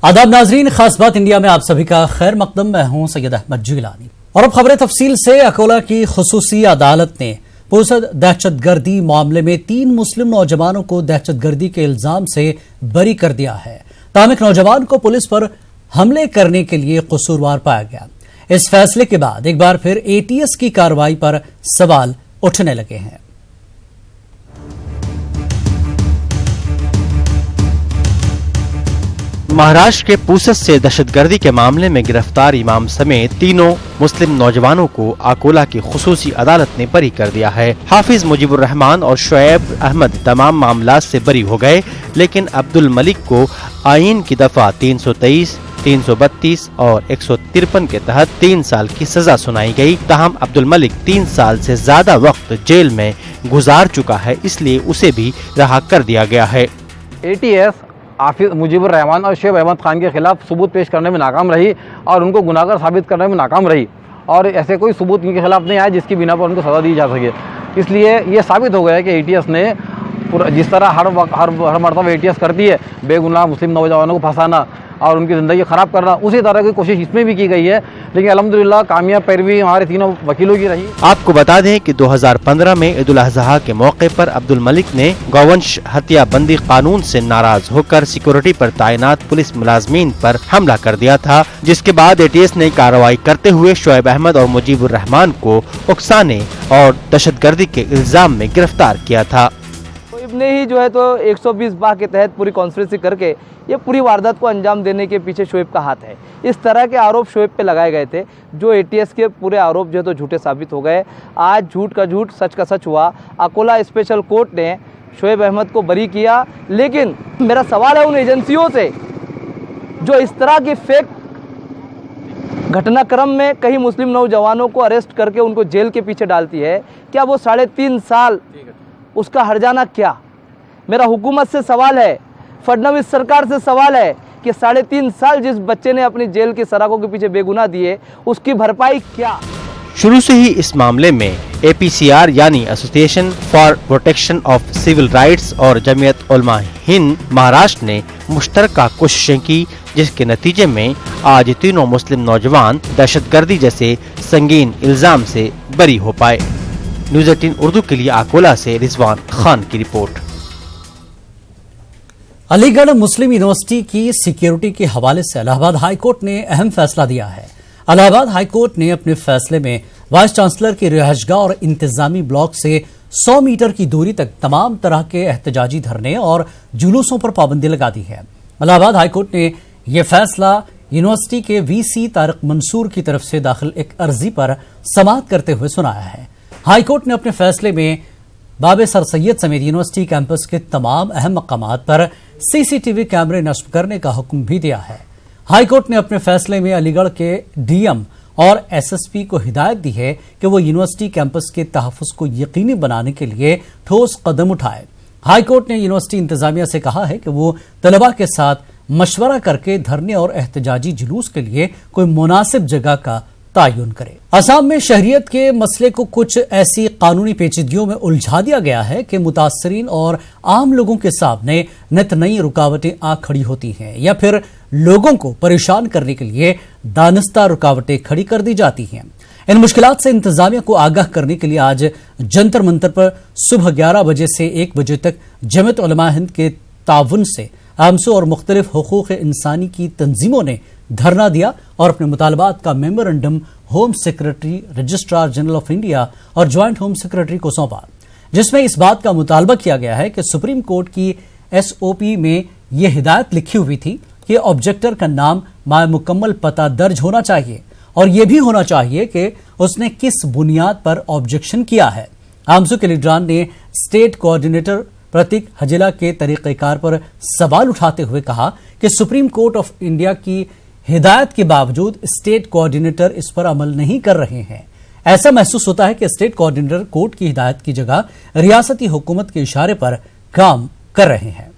आदाब नाजरीन, खास बात इंडिया में आप सभी का खैर मकदम। मैं हूं सैयद अहमद जिलानी और अब खबरें तफसील से। अकोला की खुसूसी अदालत ने पुरसद दहशतगर्दी मामले में 3 मुस्लिम नौजवानों को दहशतगर्दी के इल्जाम से बरी कर दिया है। ताहम एक नौजवान को पुलिस पर हमले करने के लिए कसूरवार पाया गया। इस फैसले के बाद एक बार फिर एटीएस की कार्रवाई पर सवाल उठने लगे हैं। महाराष्ट्र के पूसद से दहशतगर्दी के मामले में गिरफ्तार इमाम समेत तीनों मुस्लिम नौजवानों को अकोला की खुसूसी अदालत ने बरी कर दिया है। हाफिज मुजीबुर रहमान और शुएब अहमद तमाम मामलात से बरी हो गए, लेकिन अब्दुल मलिक को आईन की दफा 323, 332 और 153 के तहत 3 साल की सजा सुनाई गई। ताहम अब्दुल मलिक 3 साल से ज्यादा वक्त जेल में गुजार चुका है, इसलिए उसे भी रहा कर दिया गया है। एटीएस हाफिज मुजीबुर रहमान और शुएब अहमद खान के खिलाफ सबूत पेश करने में नाकाम रही और उनको गुनाहगार साबित करने में नाकाम रही और ऐसे कोई सबूत इनके खिलाफ नहीं आया जिसकी बिना पर उनको सज़ा दी जा सके। इसलिए ये साबित हो गया है कि एटीएस ने जिस तरह हर मरतबा एटीएस करती है बेगुनाह मुस्लिम नौजवानों को फंसाना और उनकी ज़िंदगी ख़राब करना, उसी तरह की कोशिश इसमें भी की गई है। लेकिन अल्हम्दुलिल्लाह कामयाब पैरवी हमारे तीनों वकीलों की रही। आपको बता दें कि 2015 में ईद उल अज़हा के मौके पर अब्दुल मलिक ने गौवंश हत्या बंदी कानून से नाराज होकर सिक्योरिटी पर तैनात पुलिस मुलाजमीन पर हमला कर दिया था, जिसके बाद एटीएस ने कार्रवाई करते हुए शुएब अहमद और मुजीबुर रहमान को उकसाने और दहशतगर्दी के इल्जाम में गिरफ्तार किया था। ने ही जो है तो 120 बाग के तहत पूरी कॉन्स्पिरेसी करके ये पूरी वारदात को अंजाम देने के पीछे शोएब का हाथ है। इस तरह के आरोप शोएब पे लगाए गए थे, जो एटीएस के पूरे आरोप जो है तो झूठे साबित हो गए। आज झूठ का झूठ सच का सच हुआ। अकोला स्पेशल कोर्ट ने शुएब अहमद को बरी किया, लेकिन मेरा सवाल है उन एजेंसियों से जो इस तरह की फेक घटनाक्रम में कई मुस्लिम नौजवानों को अरेस्ट करके उनको जेल के पीछे डालती है, क्या वो 3.5 साल उसका हर्जाना क्या? मेरा हुकूमत से सवाल है, फडणवीस सरकार से सवाल है कि 3.5 साल जिस बच्चे ने अपनी जेल की सराखों के पीछे बेगुनाह दिए उसकी भरपाई क्या? शुरू से ही इस मामले में एपीसीआर यानी association for protection of civil rights और जमीयत उलमा हिंद महाराष्ट्र ने मुश्तरका कोशिशें की, जिसके नतीजे में आज तीनों मुस्लिम नौजवान दहशतगर्दी जैसे संगीन इल्जाम से बरी हो पाए। न्यूज़ 18 उर्दू के लिए अकोला से रिजवान खान की रिपोर्ट। अलीगढ़ मुस्लिम यूनिवर्सिटी की सिक्योरिटी के हवाले से इलाहाबाद हाईकोर्ट ने अहम फैसला दिया है। इलाहाबाद हाईकोर्ट ने अपने फैसले में वाइस चांसलर की रिहायशगाह और इंतजामी ब्लॉक से 100 मीटर की दूरी तक तमाम तरह के एहतजाजी धरने और जुलूसों पर पाबंदी लगा दी है। इलाहाबाद हाईकोर्ट ने यह फैसला यूनिवर्सिटी के वीसी तारिक मंसूर की तरफ से दाखिल एक अर्जी पर समाअत करते हुए सुनाया है। हाईकोर्ट ने अपने फैसले में बाबे सर सैयद समेत यूनिवर्सिटी कैंपस के तमाम अहम मकामात पर सीसीटीवी कैमरे नस्ब करने का हुक्म भी दिया है। हाईकोर्ट ने अपने फैसले में अलीगढ़ के डीएम और एसएसपी को हिदायत दी है कि वो यूनिवर्सिटी कैंपस के तहफ़्फ़ुज़ को यकीनी बनाने के लिए ठोस कदम उठाए। हाईकोर्ट ने यूनिवर्सिटी इंतजामिया से कहा है कि वो तलबा के साथ मशवरा करके धरने और एहतजाजी जुलूस के लिए कोई मुनासिब जगह का तायुन करे। असम में शहरियत के मसले को कुछ ऐसी कानूनी पेचीदगियों में उलझा दिया गया है कि मुतासरीन और आम लोगों के सामने नित नई रुकावटें आ खड़ी होती हैं या फिर लोगों को परेशान करने के लिए दानिस्ता रुकावटें खड़ी कर दी जाती हैं। इन मुश्किलात से इंतजामिया को आगाह करने के लिए आज जंतर मंतर पर सुबह 11 बजे से 1 बजे तक जमीयत उलमा हिंद के ताउन से आमसू और मुख्तलिफ हुकूक इंसानी की तंजीमों ने धरना दिया और अपने मुतालबात का memorandum home secretary, registrar general of India और ज्वाइंट होम सेक्रेटरी को सौंपा, जिसमें इस बात का मुतालबा किया गया है कि सुप्रीम कोर्ट की एसओपी में यह हिदायत लिखी हुई थी कि ऑब्जेक्टर का नाम माए मुकम्मल पता दर्ज होना चाहिए और यह भी होना चाहिए कि उसने किस बुनियाद पर ऑब्जेक्शन किया है। आमसू के लीडरान ने स्टेट कोऑर्डिनेटर प्रतीक हजेला के तरीक़ेकार पर सवाल उठाते हुए कहा कि सुप्रीम कोर्ट ऑफ इंडिया की हिदायत के बावजूद स्टेट कोऑर्डिनेटर इस पर अमल नहीं कर रहे हैं। ऐसा महसूस होता है कि स्टेट कोऑर्डिनेटर कोर्ट की हिदायत की जगह रियासती हुकूमत के इशारे पर काम कर रहे हैं।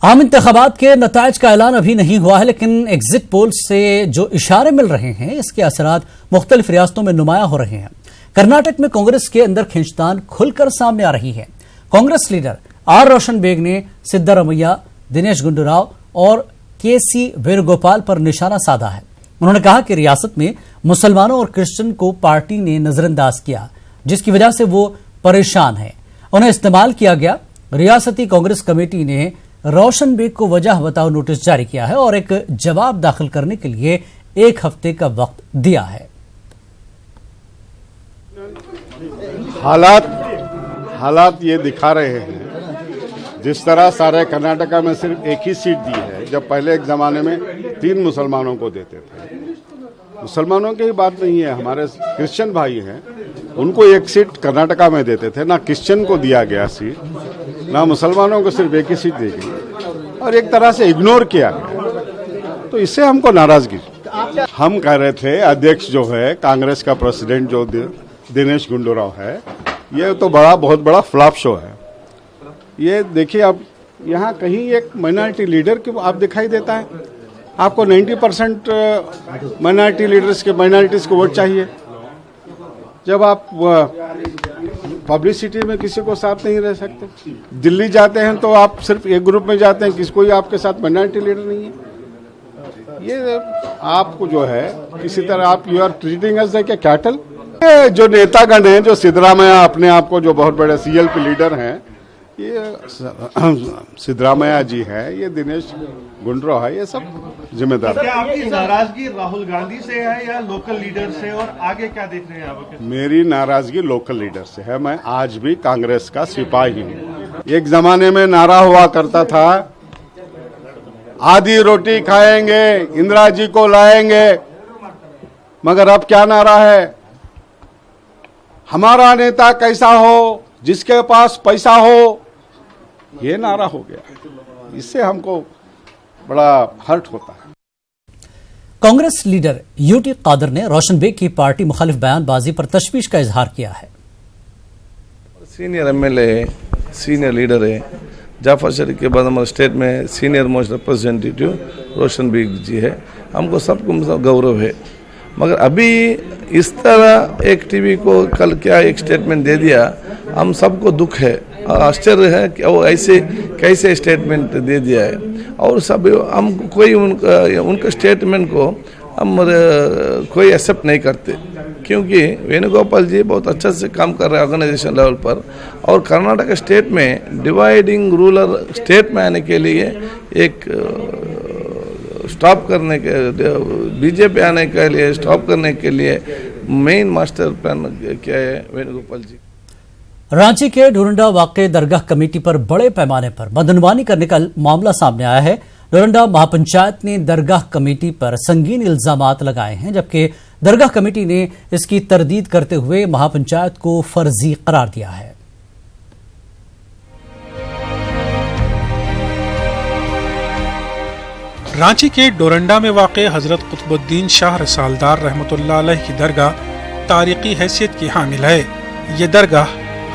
आम इंतखाबात के नताइज का ऐलान अभी नहीं हुआ है, लेकिन एग्जिट पोल से जो इशारे मिल रहे हैं इसके असरात मुख्तलिफ रियासतों में नुमाया हो रहे हैं। कर्नाटक में कांग्रेस के अंदर खींचतान खुलकर सामने आ रही है। कांग्रेस लीडर आर रोशन बेग ने सिद्धारमैया, दिनेश गुंडूराव और केसी वेणुगोपाल पर निशाना साधा है। उन्होंने कहा कि रियासत में मुसलमानों और क्रिश्चियन को पार्टी ने नजरअंदाज किया, जिसकी वजह से वो परेशान है। उन्हें इस्तेमाल किया गया। रियासती कांग्रेस कमेटी ने रोशन बेग को वजह बताओ नोटिस जारी किया है और एक जवाब दाखिल करने के लिए 1 हफ्ते का वक्त दिया है। हालात ये दिखा रहे हैं, जिस तरह सारे कर्नाटका में सिर्फ एक ही सीट दी है, जब पहले एक जमाने में 3 मुसलमानों को देते थे। मुसलमानों की ही बात नहीं है, हमारे क्रिश्चियन भाई हैं, उनको एक सीट कर्नाटका में देते थे। ना क्रिश्चियन को दिया गया सीट, ना मुसलमानों को सिर्फ एक ही सीट दी गई और एक तरह से इग्नोर किया गया। तो इससे हमको नाराजगी। हम कह रहे थे अध्यक्ष जो है कांग्रेस का प्रेसिडेंट जो दिनेश गुंडूराव है, ये तो बहुत बड़ा फ्लॉप शो है। ये देखिए, अब यहाँ कहीं एक माइनॉरिटी लीडर की आप दिखाई देता है। आपको 90% माइनॉरिटी लीडर्स के माइनॉरिटीज को वोट चाहिए। जब आप पब्लिसिटी में किसी को साथ नहीं रह सकते। दिल्ली जाते हैं तो आप सिर्फ एक ग्रुप में जाते हैं, कोई आपके साथ माइनॉरिटी लीडर नहीं है। ये आपको जो है किसी तरह आप you are treating as like a cattle. जो नेतागण हैं, जो सिद्धरामैया अपने आप को जो बहुत बड़े CLP लीडर हैं, ये सिद्धरामैया जी है, ये दिनेश गुंडूराव है, ये सब जिम्मेदार। क्या आपकी नाराजगी राहुल गांधी से है या लोकल लीडर से, और आगे क्या देख रहे हैं आप? मेरी नाराजगी लोकल लीडर से है। मैं आज भी कांग्रेस का सिपाही हूँ। एक जमाने में नारा हुआ करता था, आधी रोटी खाएंगे, इंदिरा जी को लाएंगे, मगर अब क्या नारा है? हमारा नेता कैसा हो, जिसके पास पैसा हो, ये नारा हो गया। इससे हमको बड़ा हर्ट होता है। कांग्रेस लीडर यूटी कादर ने रोशन बेग की पार्टी मुखालिफ बयानबाजी पर तशवीश का इजहार किया है। सीनियर MLA, सीनियर लीडर है जाफर शरीफ के बाद हमारे स्टेट में सीनियर मोस्ट रिप्रेजेंटेटिव रोशन बेग जी है। हमको सबको गौरव है, मगर अभी इस तरह एक टीवी को कल क्या एक स्टेटमेंट दे दिया, हम सबको दुख है, आश्चर्य है कि वो ऐसे कैसे स्टेटमेंट दे दिया है। और सब हम कोई उनका स्टेटमेंट को हम कोई एक्सेप्ट नहीं करते, क्योंकि वेणुगोपाल जी बहुत अच्छा से काम कर रहे हैं ऑर्गेनाइजेशन लेवल पर। और कर्नाटक स्टेट में डिवाइडिंग रूरल स्टेट में आने के लिए एक स्टॉप करने के, बीजेपी आने के लिए स्टॉप करने के लिए मेन मास्टर प्लान क्या है वेणुगोपाल जी। रांची के डोरंडा वाक़े दरगाह कमेटी पर बड़े पैमाने पर बदनवानी करने का मामला सामने आया है। डोरंडा महापंचायत ने दरगाह कमेटी पर संगीन इल्जामात लगाए हैं, जबकि दरगाह कमेटी ने इसकी तरदीद करते हुए महापंचायत को फर्जी करार दिया है। रांची के डोरंडा में वाक़े हजरत कुतुबुद्दीन शाह रसालदार रहमतुल्लाह अलैह की दरगाह तारीखी हैसियत की हामिल है। ये दरगाह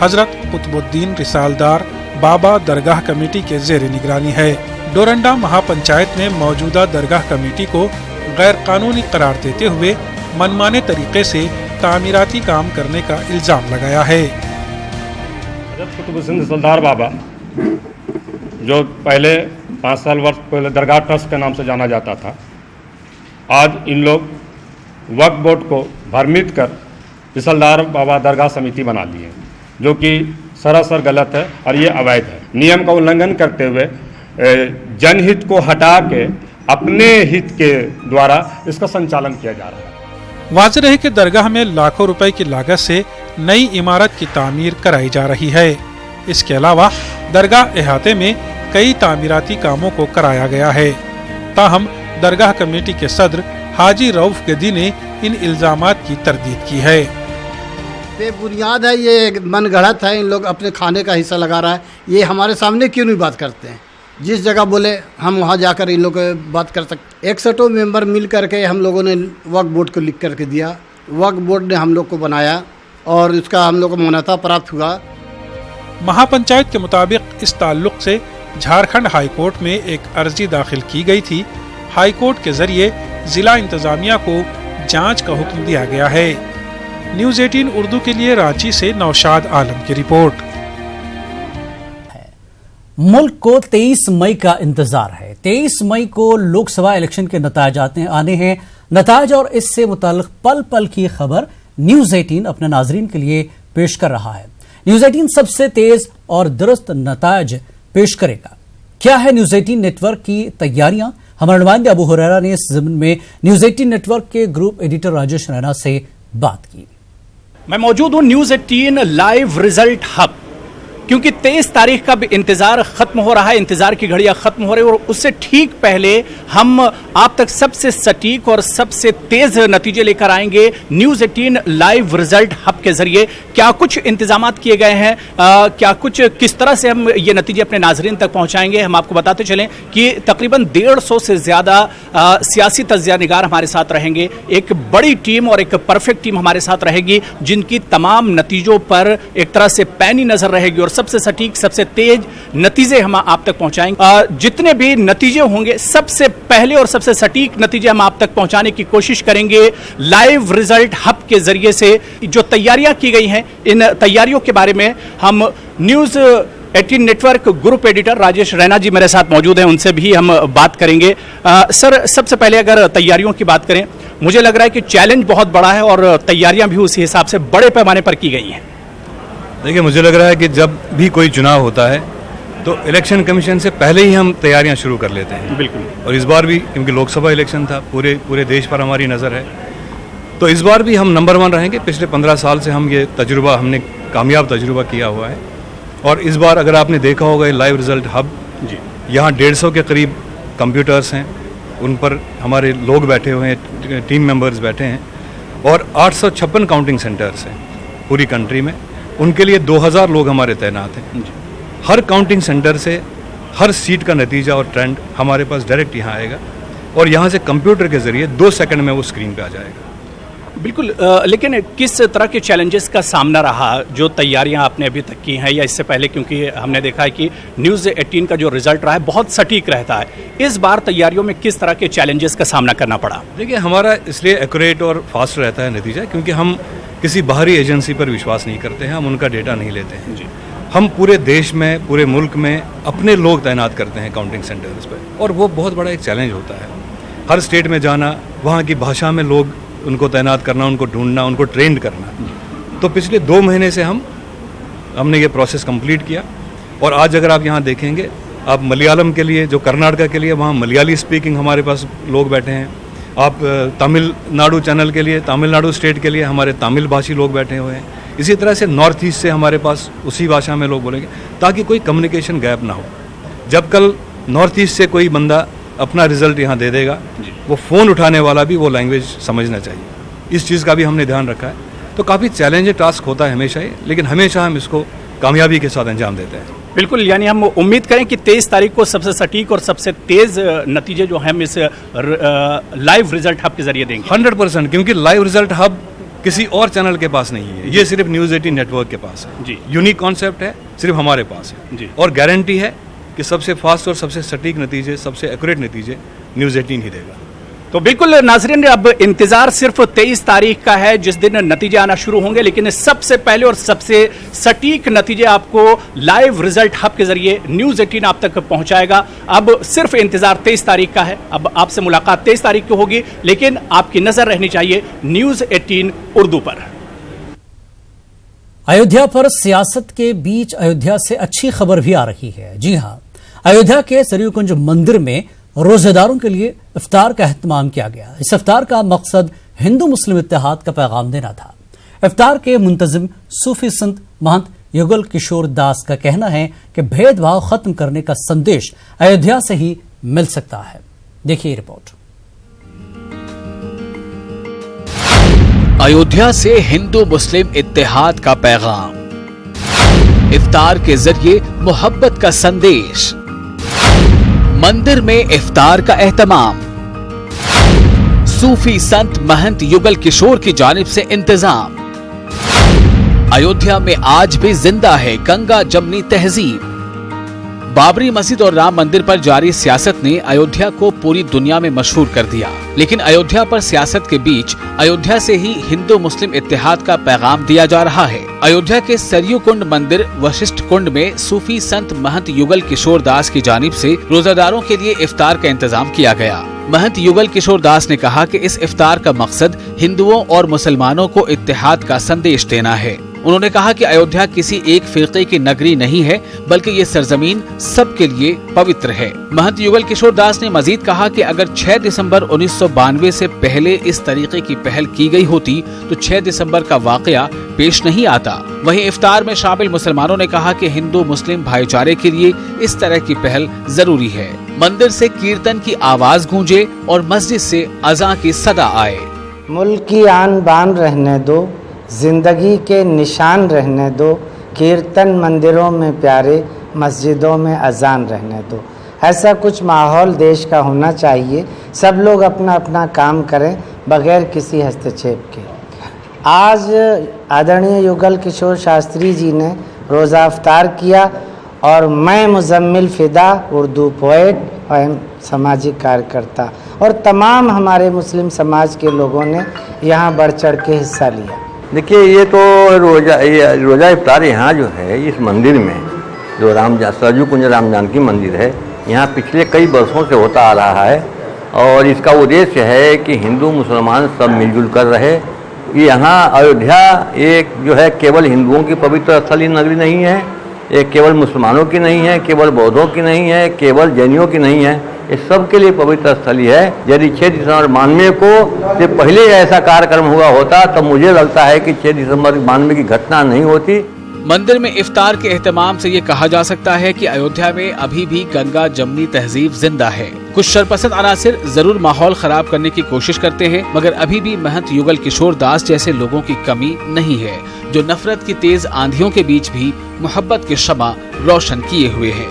हजरत कुतुबुद्दीन रिसालदार बाबा दरगाह कमेटी के ज़ेर निगरानी है। डोरंडा महापंचायत ने मौजूदा दरगाह कमेटी को गैर कानूनी करार देते हुए मनमाने तरीके से तामीराती काम करने का इल्जाम लगाया है। हजरत कुतुबुद्दीन रिसालदार बाबा जो पहले 5 साल वर्ष पहले दरगाह ट्रस्ट के नाम से जाना जाता था, आज इन लोग वक्फ बोर्ड को भ्रमित कर रिसालदार बाबा दरगाह समिति बना ली है, जो कि सरासर गलत है और ये अवैध है। नियम का उल्लंघन करते हुए जनहित को हटा के अपने हित के द्वारा इसका संचालन किया जा रहा है। वाज़ेह है कि दरगाह में लाखों रुपए की लागत से नई इमारत की तामीर कराई जा रही है। इसके अलावा दरगाह अहाते में कई तामीराती कामों को कराया गया है। ताहम दरगाह कमेटी के सदर हाजी रऊफ गदी ने इन इल्जामात की तरदीद की है। बेबुनियाद है, ये मन गढ़ंत है, इन लोग अपने खाने का हिस्सा लगा रहा है। ये हमारे सामने क्यों नहीं बात करते हैं? जिस जगह बोले हम वहाँ जाकर इन लोग बात कर सकते। 61 मेंबर मिल करके हम लोगों ने वक्फ बोर्ड को लिख करके दिया, वक्फ बोर्ड ने हम लोग को बनाया और इसका हम लोग को मान्यता प्राप्त हुआ। महापंचायत के मुताबिक इस ताल्लुक से झारखंड हाई कोर्ट में एक अर्जी दाखिल की गई थी। हाई कोर्ट के जरिए जिला इंतजामिया को जांच का हुक्म दिया गया है। न्यूज 18 उर्दू के लिए रांची से नौशाद आलम की रिपोर्ट। मुल्क को 23 मई का इंतजार है। 23 मई को लोकसभा इलेक्शन के नताज आने हैं। नताज और इससे मुताल्लिक पल पल की खबर न्यूज 18 अपने नाजरीन के लिए पेश कर रहा है। न्यूज 18 सबसे तेज और दुरुस्त नताज पेश करेगा। क्या है न्यूज 18 नेटवर्क की तैयारियां? हमारे नुमाइंदे अबू हुरैरा ने इस ज़मीन में न्यूज 18 नेटवर्क के ग्रुप एडिटर राजेश रैना से बात की। मैं मौजूद हूं न्यूज 18 लाइव रिजल्ट हब, क्योंकि 23 तारीख का भी इंतजार खत्म हो रहा है, इंतजार की घड़ियां खत्म हो रही है और उससे ठीक पहले हम आप तक सबसे सटीक और सबसे तेज नतीजे लेकर आएंगे न्यूज 18 लाइव रिजल्ट हब के जरिए। क्या कुछ इंतजामात किए गए हैं, क्या कुछ किस तरह से हम ये नतीजे अपने नाजरीन तक पहुंचाएंगे, हम आपको बताते चलें कि तकरीबन 150 से ज्यादा सियासी तज्जिया निगार हमारे साथ रहेंगे। एक बड़ी टीम और एक परफेक्ट टीम हमारे साथ रहेगी जिनकी तमाम नतीजों पर एक तरह से पैनी नजर रहेगी और सबसे सटीक सबसे तेज नतीजे हम आप तक पहुंचाएंगे। जितने भी नतीजे होंगे सबसे पहले और सबसे सटीक नतीजे हम आप तक पहुंचाने की कोशिश करेंगे लाइव रिजल्ट हब के जरिए से। जो तैयारियां की गई हैं, इन तैयारियों के बारे में हम news 18 network group editor Rajesh Raina ji मेरे साथ मौजूद हैं, उनसे भी हम बात करेंगे। सर, सबसे पहले अगर तैयारियों की बात करें, मुझे लग रहा है कि चैलेंज बहुत बड़ा है और तैयारियां भी उसी हिसाब से बड़े पैमाने पर की गई हैं। देखिए, मुझे लग रहा है कि जब भी कोई चुनाव होता है तो इलेक्शन कमीशन से पहले ही हम तैयारियां शुरू कर लेते हैं। बिल्कुल। और इस बार भी क्योंकि लोकसभा इलेक्शन था, पूरे देश पर हमारी नज़र है, तो इस बार भी हम नंबर 1 रहेंगे। पिछले 15 साल से हम ये तजुर्बा, हमने कामयाब तजुर्बा किया हुआ है। और इस बार अगर आपने देखा होगा ये लाइव रिजल्ट हब जी, यहाँ 150 के करीब कंप्यूटर्स हैं, उन पर हमारे लोग बैठे हुए हैं, टीम मेंबर्स बैठे हैं और 856 काउंटिंग सेंटर्स हैं पूरी कंट्री में। उनके लिए 2000 लोग हमारे तैनात हैं। हर काउंटिंग सेंटर से हर सीट का नतीजा और ट्रेंड हमारे पास डायरेक्ट यहाँ आएगा और यहाँ से कंप्यूटर के जरिए 2 सेकंड में वो स्क्रीन पे आ जाएगा। बिल्कुल। लेकिन किस तरह के चैलेंजेस का सामना रहा जो तैयारियां आपने अभी तक की हैं या इससे पहले, क्योंकि हमने देखा है कि न्यूज़ 18 का जो रिजल्ट रहा है बहुत सटीक रहता है, इस बार तैयारियों में किस तरह के चैलेंजेस का सामना करना पड़ा? देखिए, हमारा इसलिए एक्यूरेट और फास्ट रहता है नतीजा क्योंकि हम किसी बाहरी एजेंसी पर विश्वास नहीं करते हैं, हम उनका डेटा नहीं लेते हैं जी। हम पूरे देश में, पूरे मुल्क में अपने लोग तैनात करते हैं काउंटिंग सेंटर्स पर और वो बहुत बड़ा एक चैलेंज होता है। हर स्टेट में जाना, वहाँ की भाषा में लोग उनको तैनात करना, उनको ढूंढना, उनको ट्रेंड करना। तो पिछले 2 महीने से हमने ये प्रोसेस कंप्लीट किया और आज अगर आप यहाँ देखेंगे, आप मलयालम के लिए, जो कर्नाटका के लिए, वहाँ मलयाली स्पीकिंग हमारे पास लोग बैठे हैं। आप तमिलनाडु चैनल के लिए, तमिलनाडु स्टेट के लिए हमारे तमिल भाषी लोग बैठे हुए हैं। इसी तरह से नॉर्थ ईस्ट से हमारे पास उसी भाषा में लोग बोलेंगे ताकि कोई कम्युनिकेशन गैप ना हो। जब कल नॉर्थ ईस्ट से कोई बंदा अपना रिजल्ट यहाँ दे देगा, वो फ़ोन उठाने वाला भी वो लैंग्वेज समझना चाहिए। इस चीज़ का भी हमने ध्यान रखा है। तो काफ़ी चैलेंजिंग टास्क होता है हमेशा ही, लेकिन हमेशा हम इसको कामयाबी के साथ अंजाम देते हैं। बिल्कुल, यानी हम उम्मीद करें कि 23 तारीख को सबसे सटीक और सबसे तेज नतीजे जो हम इस लाइव रिजल्ट हब के जरिए देंगे। 100%, क्योंकि लाइव रिजल्ट हब किसी और चैनल के पास नहीं है, ये सिर्फ न्यूज़ 18 नेटवर्क के पास है जी। यूनिक कॉन्सेप्ट है, सिर्फ हमारे पास है जी। और गारंटी है कि सबसे फास्ट और सबसे सटीक नतीजे, सबसे एक्यूरेट नतीजे न्यूज़ 18 ही देगा। तो बिल्कुल नाजरीन, अब इंतजार सिर्फ 23 तारीख का है जिस दिन नतीजे आना शुरू होंगे, लेकिन सबसे पहले और सबसे सटीक नतीजे आपको लाइव रिजल्ट हब के जरिए न्यूज़ 18 आप तक पहुंचाएगा। अब सिर्फ इंतजार 23 तारीख का है। अब आपसे मुलाकात 23 तारीख को होगी, लेकिन आपकी नजर रहनी चाहिए न्यूज़ 18 उर्दू पर। अयोध्या पर सियासत के बीच अयोध्या से अच्छी खबर भी आ रही है। जी हां, अयोध्या के सरयू कुंज मंदिर में रोजेदारों के लिए इफ्तार का एहतमाम किया गया। इस इफ्तार का मकसद हिंदू मुस्लिम इत्तेहाद का पैगाम देना था। इफ्तार के मुंतजिम सूफी संत महंत युगल किशोर दास का कहना है कि भेदभाव खत्म करने का संदेश अयोध्या से ही मिल सकता है। देखिए रिपोर्ट। अयोध्या से हिंदू मुस्लिम इत्तेहाद का पैगाम, इफ्तार के जरिए मोहब्बत का संदेश, मंदिर में इफ्तार का एहतमाम, सूफी संत महंत युगल किशोर की जानिब से इंतजाम। अयोध्या में आज भी जिंदा है गंगा जमनी तहजीब। बाबरी मस्जिद और राम मंदिर पर जारी सियासत ने अयोध्या को पूरी दुनिया में मशहूर कर दिया, लेकिन अयोध्या पर सियासत के बीच अयोध्या से ही हिंदू मुस्लिम इत्तेहाद का पैगाम दिया जा रहा है। अयोध्या के सरयू कुंड मंदिर वशिष्ठ कुंड में सूफी संत महंत युगल किशोर दास की जानिब से रोजादारों के लिए इफ्तार का इंतजाम किया गया। महंत युगल किशोर दास ने कहा कि इस इफ्तार का मकसद हिंदुओं और मुसलमानों को इत्तेहाद का संदेश देना है। उन्होंने कहा कि अयोध्या किसी एक फिरके की नगरी नहीं है, बल्कि ये सरजमीन सबके लिए पवित्र है। महंत युगल किशोर दास ने मजीद कहा कि अगर 6 दिसंबर 1992 से पहले इस तरीके की पहल की गई होती तो 6 दिसंबर का वाकया पेश नहीं आता। वहीं इफ्तार में शामिल मुसलमानों ने कहा कि हिंदू मुस्लिम भाईचारे के लिए इस तरह की पहल जरूरी है। मंदिर से कीर्तन की आवाज गूंजे और मस्जिद से अज़ां की सदा आए। मुल्क की आन बान रहने दो, जिंदगी के निशान रहने दो, कीर्तन मंदिरों में प्यारे, मस्जिदों में अजान रहने दो। ऐसा कुछ माहौल देश का होना चाहिए। सब लोग अपना अपना काम करें बगैर किसी हस्तक्षेप के। आज आदरणीय युगल किशोर शास्त्री जी ने रोज़ा इफ्तार किया और मैं मुजम्मिल फ़िदा उर्दू पोएट और सामाजिक कार्यकर्ता और तमाम हमारे मुस्लिम समाज के लोगों ने यहाँ बढ़ चढ़ के हिस्सा लिया। देखिए, ये तो रोज़ा इफ्तार यहाँ जो है इस मंदिर में जो सरयू कुंज राम जानकी मंदिर है, यहाँ पिछले कई वर्षों से होता आ रहा है और इसका उद्देश्य है कि हिंदू मुसलमान सब मिलजुल कर रहे। यहाँ अयोध्या एक जो है केवल हिंदुओं की पवित्र स्थली नगरी नहीं है, एक केवल मुसलमानों की नहीं है, केवल बौद्धों की नहीं है, केवल जैनियों की नहीं है, ये सब के लिए पवित्र स्थली है। यदि 6 दिसंबर 92 को से पहले ऐसा कार्यक्रम हुआ होता तो मुझे लगता है कि 6 दिसंबर 92 की घटना नहीं होती। मंदिर में इफ्तार के एहतमाम से ये कहा जा सकता है कि अयोध्या में अभी भी गंगा जमनी तहजीब जिंदा है। कुछ शरपसंद अनासिर जरूर माहौल खराब करने की कोशिश करते हैं, मगर अभी भी महंत युगल किशोर दास जैसे लोगों की कमी नहीं है, जो नफरत की तेज आंधियों के बीच भी मोहब्बत के शमा रोशन किए हुए हैं।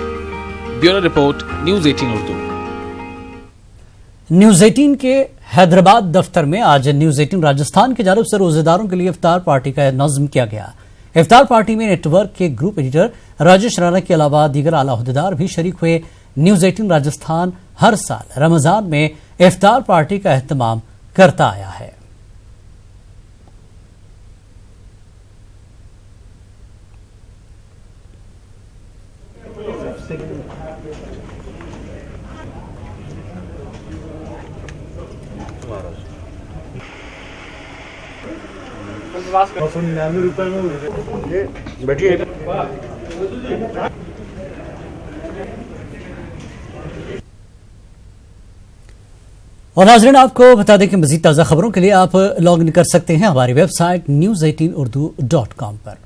Bureau report, news 18 Urdu. News 18 के हैदराबाद दफ्तर में आज न्यूज़ 18 राजस्थान की जानिब से रोजेदारों के लिए इफ्तार पार्टी का नज़्म किया गया। इफ्तार पार्टी में नेटवर्क के ग्रुप एडिटर राजेश राणा के अलावा दीगर आला अहदेदार भी शरीक हुए। न्यूज़ 18 राजस्थान हर साल रमजान में इफ्तार पार्टी का एहतमाम करता आया है। बैठिए। और नाज़रीन, आपको बता दें कि मज़ीद ताज़ा खबरों के लिए आप लॉग इन कर सकते हैं हमारी वेबसाइट news18urdu.com पर।